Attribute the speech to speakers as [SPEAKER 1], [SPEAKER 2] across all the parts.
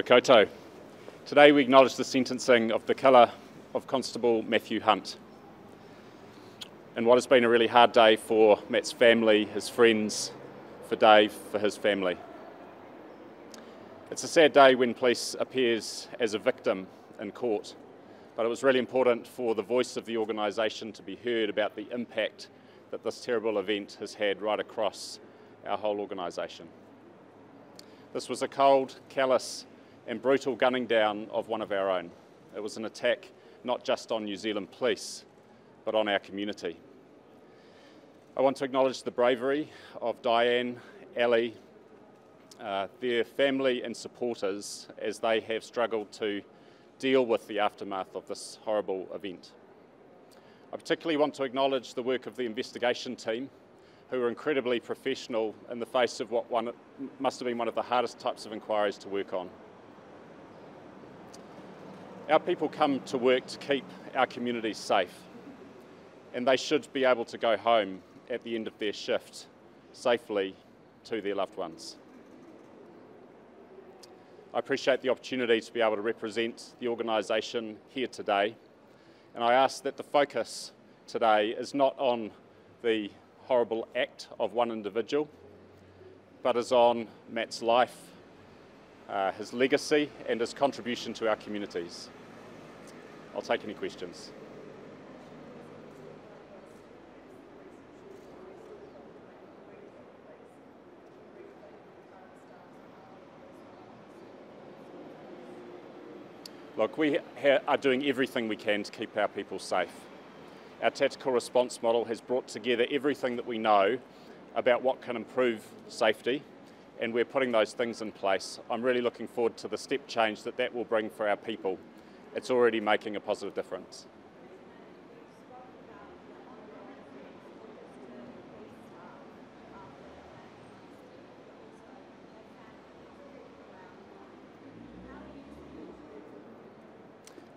[SPEAKER 1] Koto. Today we acknowledge the sentencing of the killer of Constable Matthew Hunt. And what has been a really hard day for Matt's family, his friends, for Dave, for his family. It's a sad day when police appears as a victim in court, but it was really important for the voice of the organisation to be heard about the impact that this terrible event has had right across our whole organisation. This was a cold, callous and brutal gunning down of one of our own. It was an attack not just on New Zealand police, but on our community. I want to acknowledge the bravery of Diane, Ali, their family and supporters as they have struggled to deal with the aftermath of this horrible event. I particularly want to acknowledge the work of the investigation team, who were incredibly professional in the face of what must have been one of the hardest types of inquiries to work on. Our people come to work to keep our communities safe, and they should be able to go home at the end of their shift safely to their loved ones. I appreciate the opportunity to be able to represent the organisation here today, and I ask that the focus today is not on the horrible act of one individual, but is on Matt's life, his legacy and his contribution to our communities. I'll take any questions. Look, we are doing everything we can to keep our people safe. Our tactical response model has brought together everything that we know about what can improve safety, and we're putting those things in place. I'm really looking forward to the step change that will bring for our people. It's already making a positive difference.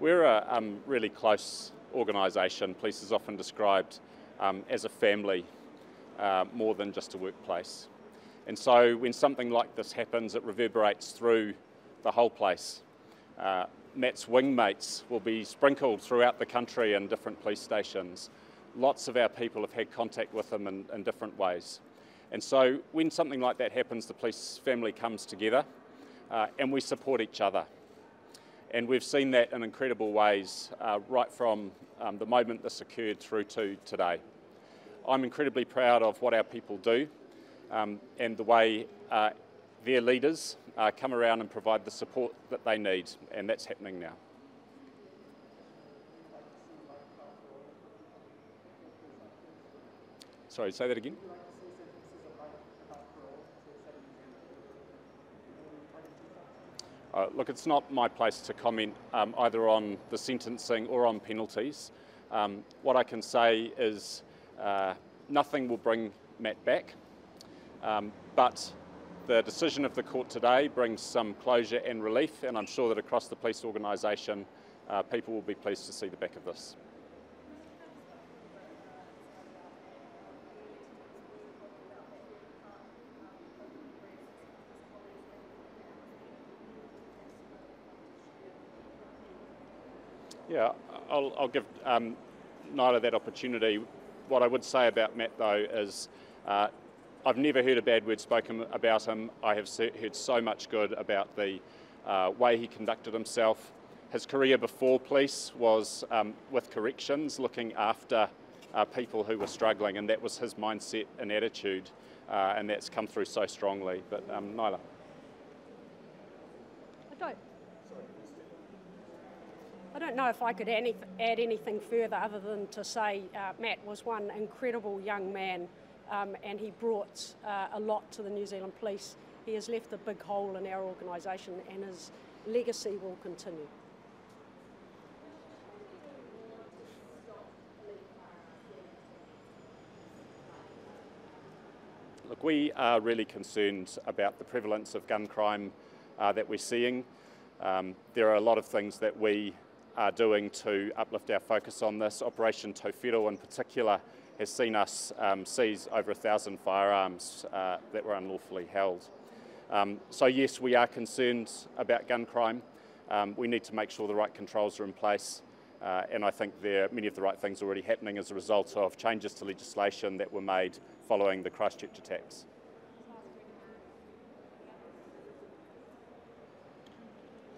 [SPEAKER 1] We're a really close organisation. Police is often described as a family more than just a workplace. And so when something like this happens, it reverberates through the whole place. Matt's wingmates will be sprinkled throughout the country in different police stations. Lots of our people have had contact with him in different ways. And so when something like that happens, the police family comes together and we support each other. And we've seen that in incredible ways right from the moment this occurred through to today. I'm incredibly proud of what our people do and the way their leaders come around and provide the support that they need, and that's happening now. Sorry, say that again? Look, it's not my place to comment either on the sentencing or on penalties. What I can say is nothing will bring Matt back, but the decision of the court today brings some closure and relief, and I'm sure that across the police organisation, people will be pleased to see the back of this. Yeah, I'll give Nyla that opportunity. What I would say about Matt, though, is I've never heard a bad word spoken about him. I have heard so much good about the way he conducted himself. His career before police was with corrections, looking after people who were struggling, and that was his mindset and attitude, and that's come through so strongly. But Nyla.
[SPEAKER 2] I don't know if I could add anything further other than to say Matt was one incredible young man and he brought a lot to the New Zealand Police. He has left a big hole in our organisation and his legacy will continue.
[SPEAKER 1] Look, we are really concerned about the prevalence of gun crime that we're seeing. There are a lot of things that we are doing to uplift our focus on this. Operation Tauwhiro in particular has seen us seize over 1,000 firearms that were unlawfully held. So yes, we are concerned about gun crime. We need to make sure the right controls are in place, and I think many of the right things are already happening as a result of changes to legislation that were made following the Christchurch attacks.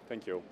[SPEAKER 1] Thank you all.